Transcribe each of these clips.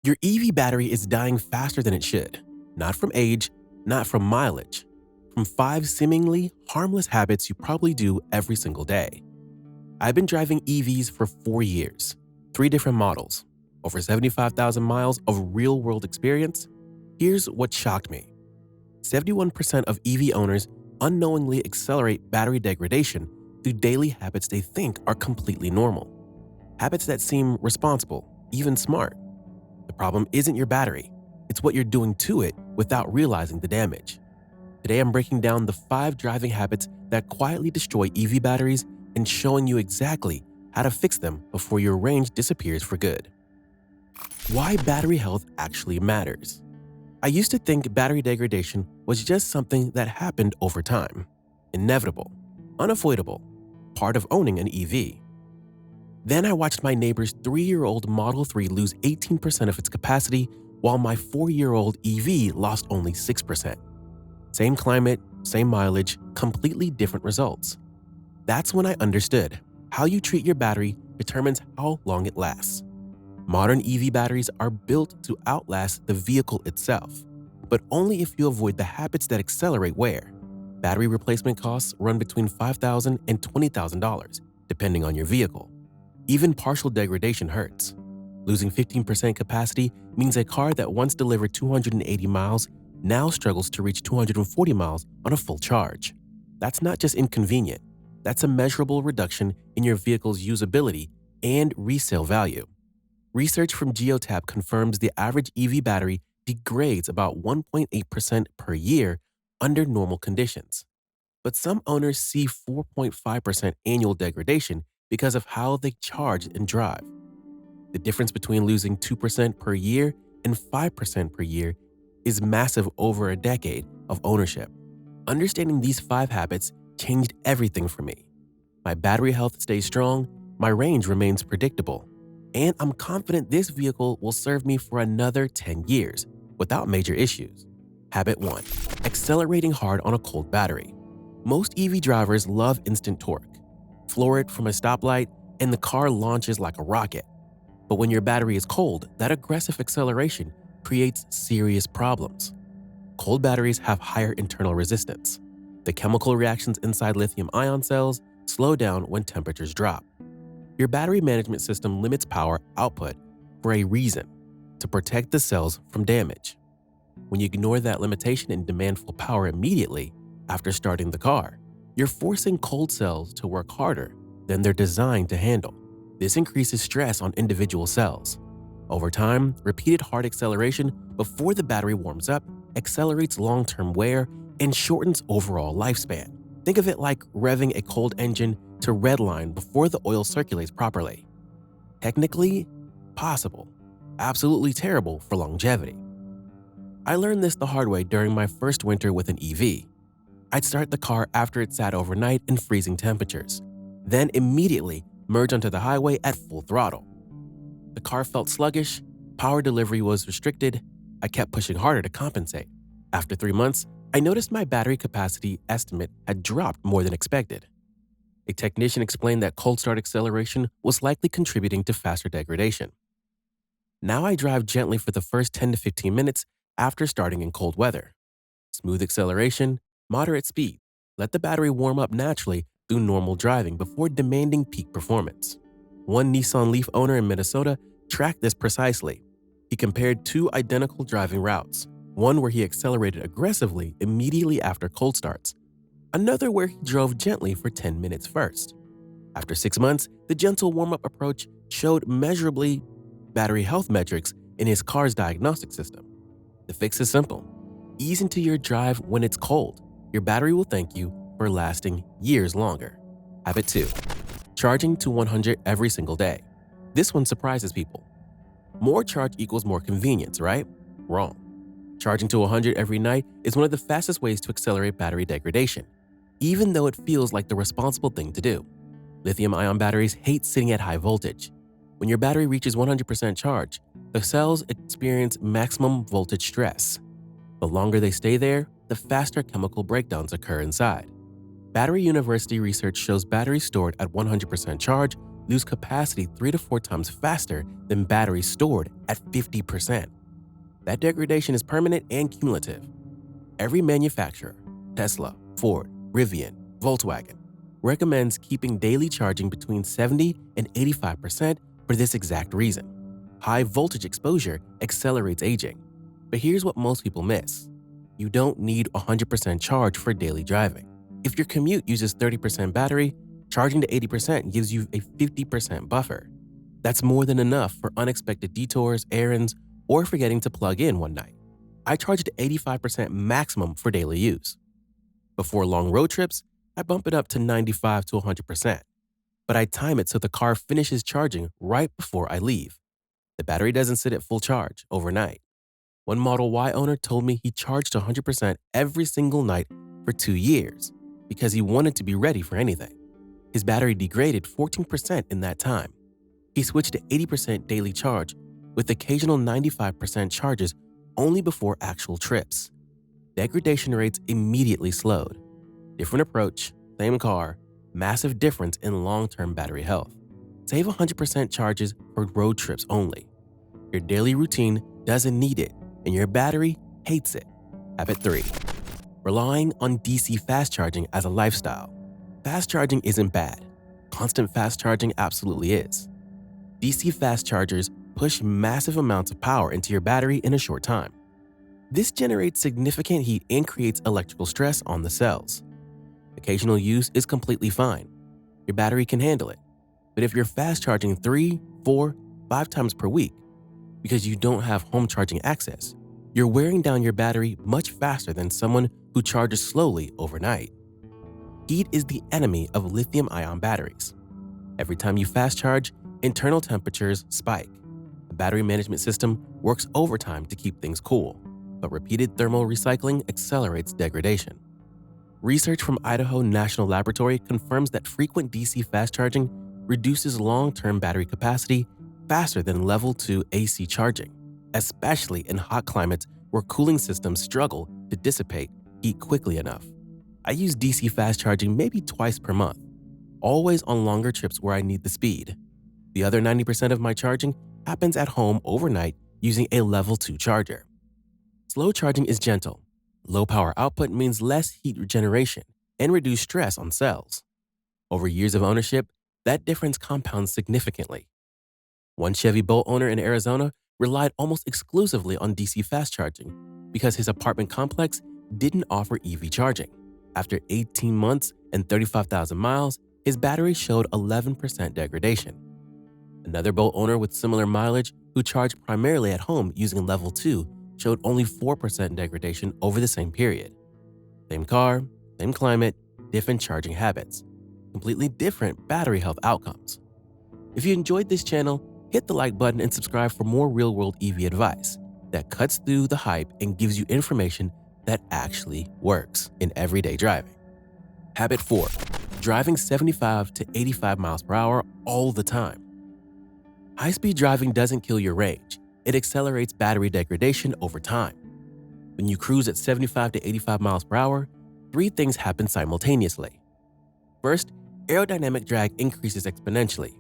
Your EV battery is dying faster than it should, not from age, not from mileage, from 5 seemingly harmless habits you probably do every single day. I've been driving EVs for 4 years, 3 different models, over 75,000 miles of real-world experience. Here's what shocked me. 71% of EV owners unknowingly accelerate battery degradation through daily habits they think are completely normal. Habits that seem responsible, even smart. The problem isn't your battery, it's what you're doing to it without realizing the damage. Today I'm breaking down the 5 driving habits that quietly destroy EV batteries and showing you exactly how to fix them before your range disappears for good. Why battery health actually matters. I used to think battery degradation was just something that happened over time. Inevitable, unavoidable, part of owning an EV. Then I watched my neighbor's 3-year-old Model 3 lose 18% of its capacity while my 4-year-old EV lost only 6%. Same climate, same mileage, completely different results. That's when I understood how you treat your battery determines how long it lasts. Modern EV batteries are built to outlast the vehicle itself, but only if you avoid the habits that accelerate wear. Battery replacement costs run between $5,000 and $20,000, depending on your vehicle. Even partial degradation hurts. Losing 15% capacity means a car that once delivered 280 miles now struggles to reach 240 miles on a full charge. That's not just inconvenient, that's a measurable reduction in your vehicle's usability and resale value. Research from Geotab confirms the average EV battery degrades about 1.8% per year under normal conditions. But some owners see 4.5% annual degradation because of how they charge and drive. The difference between losing 2% per year and 5% per year is massive over a decade of ownership. Understanding these 5 habits changed everything for me. My battery health stays strong, my range remains predictable, and I'm confident this vehicle will serve me for another 10 years without major issues. Habit 1. Accelerating hard on a cold battery. Most EV drivers love instant torque. Floor it from a stoplight and the car launches like a rocket. But when your battery is cold, that aggressive acceleration creates serious problems. Cold batteries have higher internal resistance. The chemical reactions inside lithium-ion cells slow down when temperatures drop. Your battery management system limits power output for a reason, to protect the cells from damage. When you ignore that limitation and demand full power immediately after starting the car, you're forcing cold cells to work harder than they're designed to handle. This increases stress on individual cells. Over time, repeated hard acceleration before the battery warms up accelerates long-term wear and shortens overall lifespan. Think of it like revving a cold engine to redline before the oil circulates properly. Technically possible, absolutely terrible for longevity. I learned this the hard way during my first winter with an EV. I'd start the car after it sat overnight in freezing temperatures, then immediately merge onto the highway at full throttle. The car felt sluggish, power delivery was restricted, I kept pushing harder to compensate. After 3 months, I noticed my battery capacity estimate had dropped more than expected. A technician explained that cold start acceleration was likely contributing to faster degradation. Now I drive gently for the first 10 to 15 minutes after starting in cold weather. Smooth acceleration, moderate speed. Let the battery warm up naturally through normal driving before demanding peak performance. One Nissan Leaf owner in Minnesota tracked this precisely. He compared 2 identical driving routes, one where he accelerated aggressively immediately after cold starts, another where he drove gently for 10 minutes first. After 6 months, the gentle warm-up approach showed measurably battery health metrics in his car's diagnostic system. The fix is simple. Ease into your drive when it's cold. Your battery will thank you for lasting years longer. Habit 2. Charging to 100 every single day. This one surprises people. More charge equals more convenience, right? Wrong. Charging to 100 every night is one of the fastest ways to accelerate battery degradation, even though it feels like the responsible thing to do. Lithium-ion batteries hate sitting at high voltage. When your battery reaches 100% charge, the cells experience maximum voltage stress. The longer they stay there, the faster chemical breakdowns occur inside. Battery University research shows batteries stored at 100% charge lose capacity 3 to 4 times faster than batteries stored at 50%. That degradation is permanent and cumulative. Every manufacturer, Tesla, Ford, Rivian, Volkswagen, recommends keeping daily charging between 70 and 85% for this exact reason. High voltage exposure accelerates aging. But here's what most people miss. You don't need 100% charge for daily driving. If your commute uses 30% battery, charging to 80% gives you a 50% buffer. That's more than enough for unexpected detours, errands, or forgetting to plug in one night. I charge to 85% maximum for daily use. Before long road trips, I bump it up to 95 to 100%, but I time it so the car finishes charging right before I leave. The battery doesn't sit at full charge overnight. One Model Y owner told me he charged 100% every single night for 2 years because he wanted to be ready for anything. His battery degraded 14% in that time. He switched to 80% daily charge with occasional 95% charges only before actual trips. Degradation rates immediately slowed. Different approach, same car, massive difference in long-term battery health. Save 100% charges for road trips only. Your daily routine doesn't need it, and your battery hates it. Habit 3. Relying on DC fast charging as a lifestyle. Fast charging isn't bad. Constant fast charging absolutely is. DC fast chargers push massive amounts of power into your battery in a short time. This generates significant heat and creates electrical stress on the cells. Occasional use is completely fine. Your battery can handle it. But if you're fast charging 3, 4, 5 times per week because you don't have home charging access, you're wearing down your battery much faster than someone who charges slowly overnight. Heat is the enemy of lithium-ion batteries. Every time you fast charge, internal temperatures spike. The battery management system works overtime to keep things cool, but repeated thermal recycling accelerates degradation. Research from Idaho National Laboratory confirms that frequent DC fast charging reduces long-term battery capacity faster than level 2 AC charging, especially in hot climates where cooling systems struggle to dissipate heat quickly enough. I use DC fast charging maybe twice per month, always on longer trips where I need the speed. The other 90% of my charging happens at home overnight using a level 2 charger. Slow charging is gentle. Low power output means less heat regeneration and reduced stress on cells. Over years of ownership, that difference compounds significantly. One Chevy Bolt owner in Arizona relied almost exclusively on DC fast charging because his apartment complex didn't offer EV charging. After 18 months and 35,000 miles, his battery showed 11% degradation. Another Bolt owner with similar mileage who charged primarily at home using level 2 showed only 4% degradation over the same period. Same car, same climate, different charging habits. Completely different battery health outcomes. If you enjoyed this channel, hit the like button and subscribe for more real-world EV advice that cuts through the hype and gives you information that actually works in everyday driving. Habit 4. Driving 75 to 85 miles per hour all the time. High-speed driving doesn't kill your range. It accelerates battery degradation over time. When you cruise at 75 to 85 miles per hour, 3 things happen simultaneously. First, aerodynamic drag increases exponentially.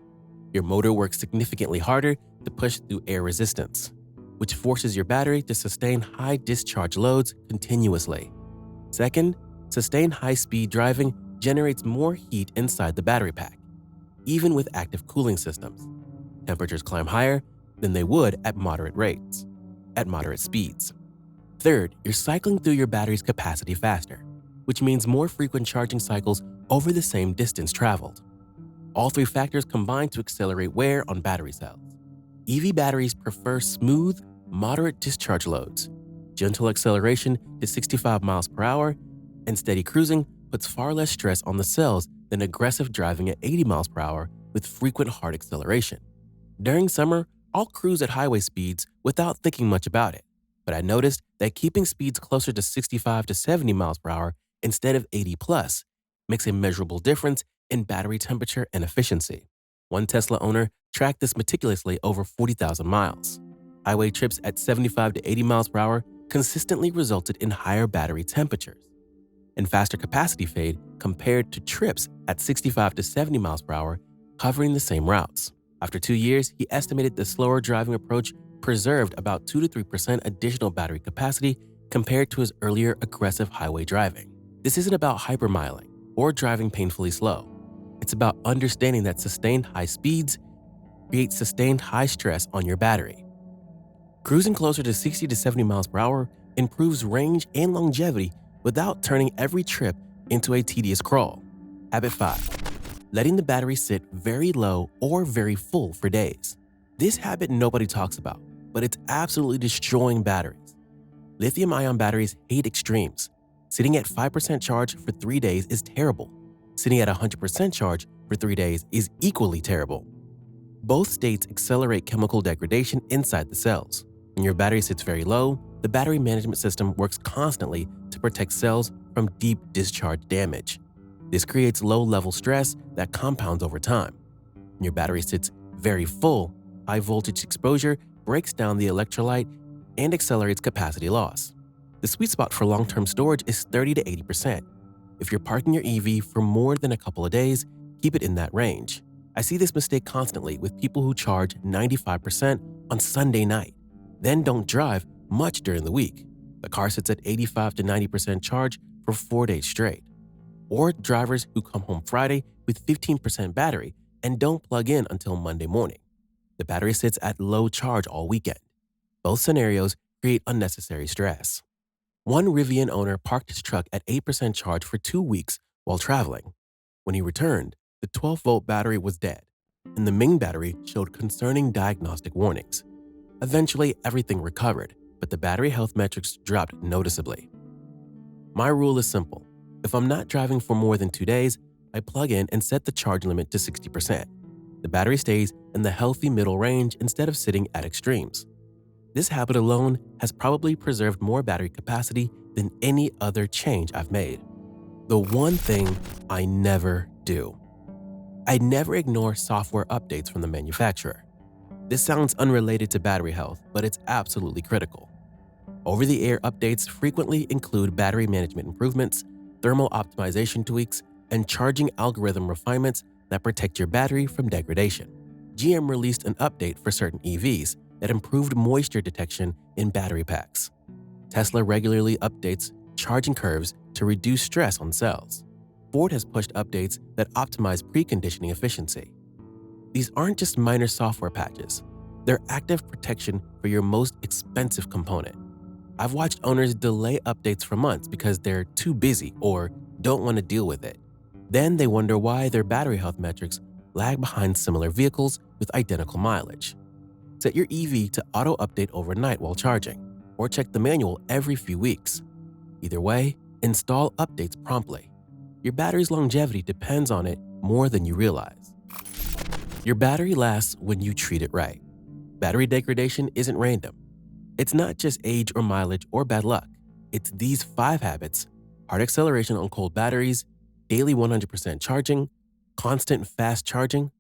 Your motor works significantly harder to push through air resistance, which forces your battery to sustain high discharge loads continuously. Second, sustained high-speed driving generates more heat inside the battery pack, even with active cooling systems. Temperatures climb higher than they would at moderate speeds. Third, you're cycling through your battery's capacity faster, which means more frequent charging cycles over the same distance traveled. All 3 factors combine to accelerate wear on battery cells. EV batteries prefer smooth, moderate discharge loads. Gentle acceleration to 65 miles per hour and steady cruising puts far less stress on the cells than aggressive driving at 80 miles per hour with frequent hard acceleration. During summer, I'll cruise at highway speeds without thinking much about it, but I noticed that keeping speeds closer to 65 to 70 miles per hour instead of 80 plus makes a measurable difference in battery temperature and efficiency. One Tesla owner tracked this meticulously over 40,000 miles. Highway trips at 75 to 80 miles per hour consistently resulted in higher battery temperatures and faster capacity fade compared to trips at 65 to 70 miles per hour covering the same routes. After 2 years, he estimated the slower driving approach preserved about 2 to 3% additional battery capacity compared to his earlier aggressive highway driving. This isn't about hypermiling or driving painfully slow. It's about understanding that sustained high speeds create sustained high stress on your battery. Cruising closer to 60 to 70 miles per hour improves range and longevity without turning every trip into a tedious crawl. Habit 5. Letting the battery sit very low or very full for days. This habit nobody talks about, but it's absolutely destroying batteries. Lithium-ion batteries hate extremes. Sitting at 5% charge for 3 days is terrible. Sitting at 100% charge for 3 days is equally terrible. Both states accelerate chemical degradation inside the cells. When your battery sits very low, the battery management system works constantly to protect cells from deep discharge damage. This creates low-level stress that compounds over time. When your battery sits very full, high voltage exposure breaks down the electrolyte and accelerates capacity loss. The sweet spot for long-term storage is 30 to 80%. If you're parking your EV for more than a couple of days, keep it in that range. I see this mistake constantly with people who charge 95% on Sunday night, then don't drive much during the week. The car sits at 85 to 90% charge for 4 days straight. Or drivers who come home Friday with 15% battery and don't plug in until Monday morning. The battery sits at low charge all weekend. Both scenarios create unnecessary stress. One Rivian owner parked his truck at 8% charge for 2 weeks while traveling. When he returned, the 12-volt battery was dead, and the main battery showed concerning diagnostic warnings. Eventually, everything recovered, but the battery health metrics dropped noticeably. My rule is simple. If I'm not driving for more than 2 days, I plug in and set the charge limit to 60%. The battery stays in the healthy middle range instead of sitting at extremes. This habit alone has probably preserved more battery capacity than any other change I've made. The one thing I never do. I never ignore software updates from the manufacturer. This sounds unrelated to battery health, but it's absolutely critical. Over-the-air updates frequently include battery management improvements, thermal optimization tweaks, and charging algorithm refinements that protect your battery from degradation. GM released an update for certain EVs that improved moisture detection in battery packs. Tesla regularly updates charging curves to reduce stress on cells. Ford has pushed updates that optimize preconditioning efficiency. These aren't just minor software patches. They're active protection for your most expensive component. I've watched owners delay updates for months because they're too busy or don't want to deal with it. Then they wonder why their battery health metrics lag behind similar vehicles with identical mileage. Set your EV to auto-update overnight while charging, or check the manual every few weeks. Either way, install updates promptly. Your battery's longevity depends on it more than you realize. Your battery lasts when you treat it right. Battery degradation isn't random. It's not just age or mileage or bad luck. It's these 5 habits: hard acceleration on cold batteries, daily 100% charging, constant fast charging,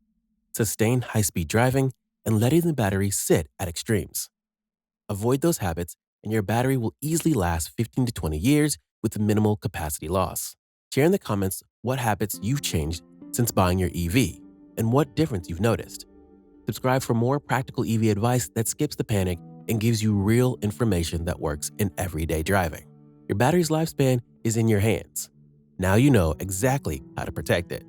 sustained high-speed driving, and letting the battery sit at extremes. Avoid those habits and your battery will easily last 15 to 20 years with minimal capacity loss. Share in the comments what habits you've changed since buying your EV and what difference you've noticed. Subscribe for more practical EV advice that skips the panic and gives you real information that works in everyday driving. Your battery's lifespan is in your hands. Now you know exactly how to protect it.